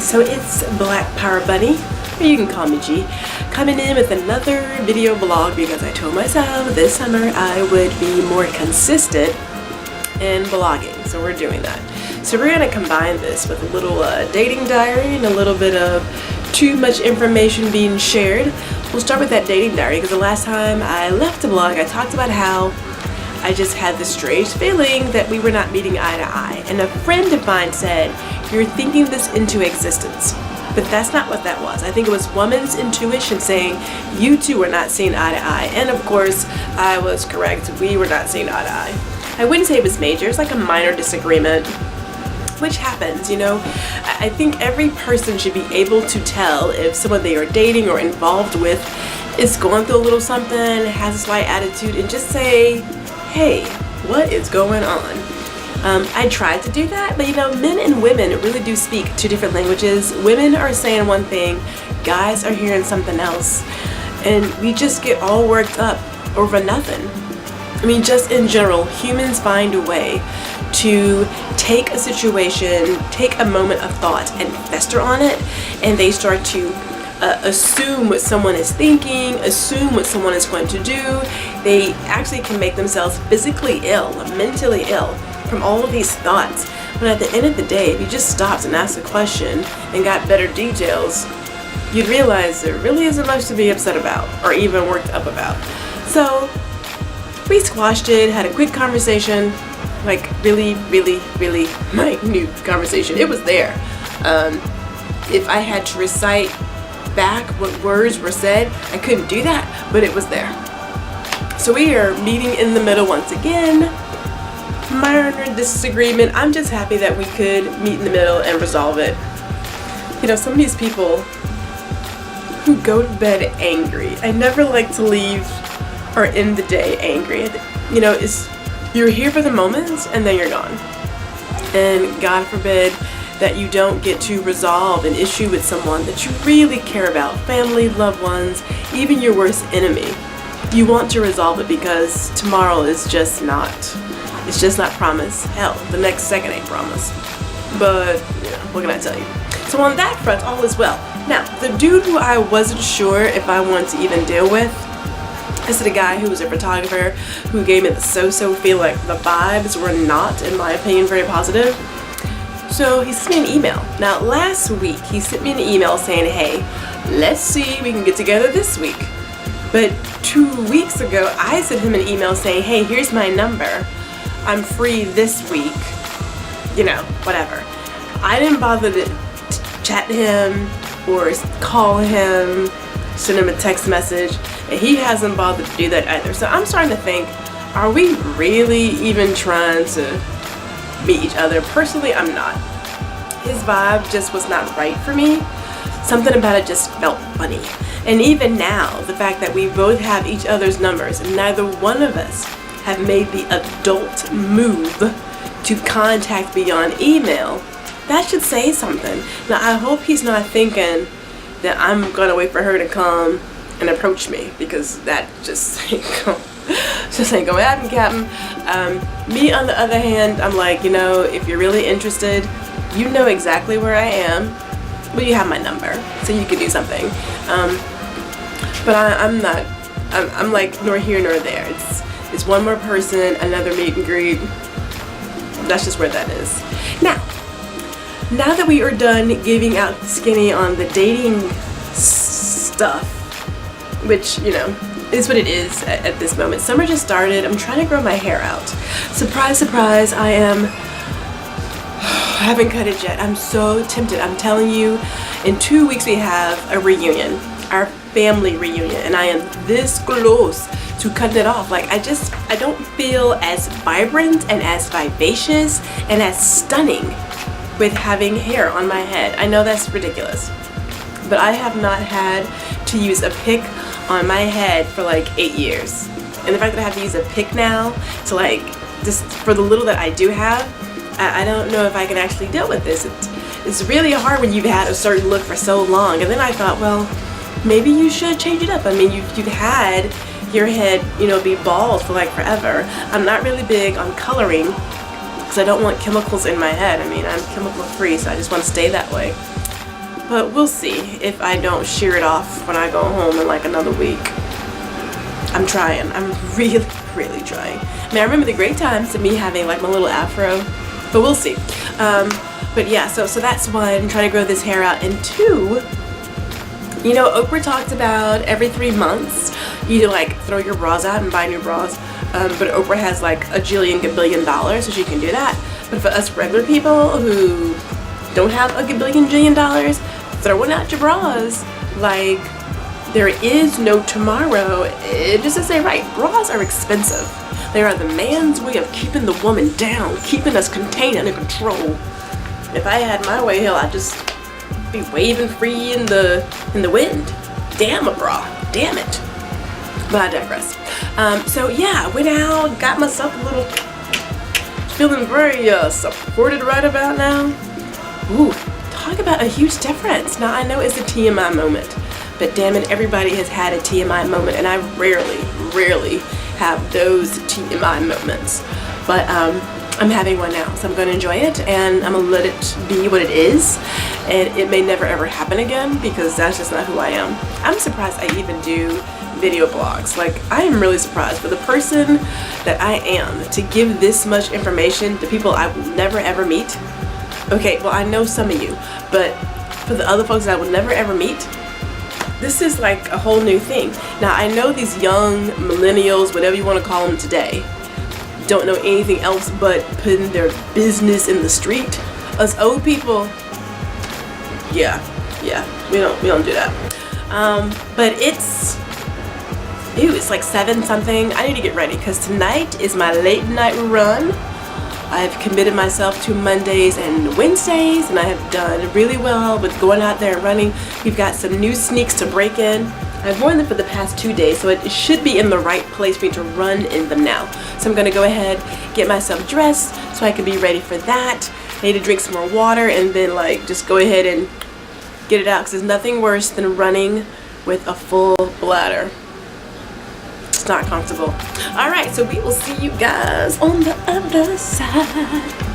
So it's Black Power Bunny, or you can call me G, coming in with another video vlog because I told myself this summer I would be more consistent in vlogging, so we're doing that. So we're going to combine this with a little dating diary and a little bit of too much information being shared. We'll start with that dating diary because the last time I left the blog I talked about how I just had this strange feeling that we were not meeting eye to eye, and a friend of mine said, "You're thinking this into existence." But that's not what that was. I think it was woman's intuition saying, you two are not seeing eye to eye. And of course, I was correct. We were not seeing eye to eye. I wouldn't say it was major. It's like a minor disagreement, which happens, you know. I think every person should be able to tell if someone they are dating or involved with is going through a little something, has a slight attitude, and just say, hey, what is going on? I tried to do that, but you know, men and women really do speak two different languages. Women are saying one thing, guys are hearing something else, and we just get all worked up over nothing. I mean, just in general, humans find a way to take a situation, take a moment of thought and fester on it, and they start to assume what someone is thinking, assume what someone is going to do. They actually can make themselves physically ill, mentally ill from all of these thoughts. But at the end of the day, if you just stopped and asked a question and got better details, you'd realize there really isn't much to be upset about or even worked up about. So we squashed it, had a quick conversation, like really minute conversation. It was there. If I had to recite back what words were said, I couldn't do that, but it was there. So we are meeting in the middle once again. Minor disagreement. I'm just happy that we could meet in the middle and resolve it. You know, some of these people who go to bed angry, I never like to leave or end the day angry. You know, you're here for the moment and then you're gone. And God forbid that you don't get to resolve an issue with someone that you really care about, family, loved ones, even your worst enemy. You want to resolve it because tomorrow is just not, it's just not promised. Hell, the next second ain't promised. But, you know, what can I tell you? So on that front, all is well. Now, the dude who I wasn't sure if I wanted to even deal with, this is the guy who was a photographer who gave me the so-so feel, like the vibes were not, in my opinion, very positive. So he sent me an email. Now last week he sent me an email saying, hey, let's see we can get together this week. But 2 weeks ago I sent him an email saying, hey, here's my number. I'm free this week. You know, whatever. I didn't bother to chat to him or call him, send him a text message, and he hasn't bothered to do that either. So I'm starting to think, are we really even trying to meet each other? Personally, I'm not. His vibe just was not right for me. Something about it just felt funny. And even now, the fact that we both have each other's numbers and neither one of us have made the adult move to contact beyond email, that should say something. Now I hope he's not thinking that I'm gonna wait for her to come and approach me, because that just ain't gonna happen, Captain. Me on the other hand, I'm like, you know, if you're really interested, you know exactly where I am. Well, you have my number, so you can do something. But I'm not. I'm like nor here nor there. It's one more person, another meet and greet. That's just where that is. Now that we are done giving out skinny on the dating stuff, which, you know, is what it is at this moment. Summer just started. I'm trying to grow my hair out. Surprise, surprise, I haven't cut it yet. I'm so tempted. I'm telling you, in 2 weeks we have a reunion, our family reunion, and I am this close to cutting it off. Like, I don't feel as vibrant and as vivacious and as stunning with having hair on my head. I know that's ridiculous, but I have not had to use a pick on my head for like 8 years. And the fact that I have to use a pick now to, like, just for the little that I do have, I don't know if I can actually deal with this. It's really hard when you've had a certain look for so long. And then I thought, well, maybe you should change it up. I mean, you've had your head, you know, be bald for like forever. I'm not really big on coloring because I don't want chemicals in my head. I mean, I'm chemical free, so I just want to stay that way. But we'll see if I don't shear it off when I go home in like another week. I'm trying. I'm really, really trying. I mean, I remember the great times of me having like my little afro, but we'll see. But yeah, so that's one, trying to grow this hair out. And two, you know, Oprah talks about every 3 months you like throw your bras out and buy new bras. But Oprah has like a gabillion dollars, so she can do that. But for us regular people who don't have a gabillion dollars, throwing out your bras like there is no tomorrow, it just doesn't say right. Bras are expensive. They are the man's way of keeping the woman down, keeping us contained under control. If I had my way, hell, I'd just be waving free in the wind. Damn a bra, damn it. But I digress. So yeah, went out, got myself a little, feeling very supported right about now. Ooh, talk about a huge difference. Now I know it's a TMI moment, but damn it, everybody has had a TMI moment, and I rarely have those TMI moments. But I'm having one now, so I'm going to enjoy it, and I'm going to let it be what it is, and it may never ever happen again, because that's just not who I am. I'm surprised I even do video blogs. Like, I am really surprised for the person that I am to give this much information to people I will never ever meet. Okay, well, I know some of you, but for the other folks that I will never ever meet, this is like a whole new thing. Now, I know these young millennials, whatever you want to call them today, don't know anything else but putting their business in the street. Us old people, yeah, we don't do that. But it's like 7 something. I need to get ready because tonight is my late night run. I've committed myself to Mondays and Wednesdays, and I have done really well with going out there and running. We've got some new sneaks to break in. I've worn them for the past 2 days, so it should be in the right place for me to run in them now. So I'm gonna go ahead, get myself dressed so I can be ready for that. I need to drink some more water and then like just go ahead and get it out, because there's nothing worse than running with a full bladder. It's not comfortable. All right, so we will see you guys on the other side.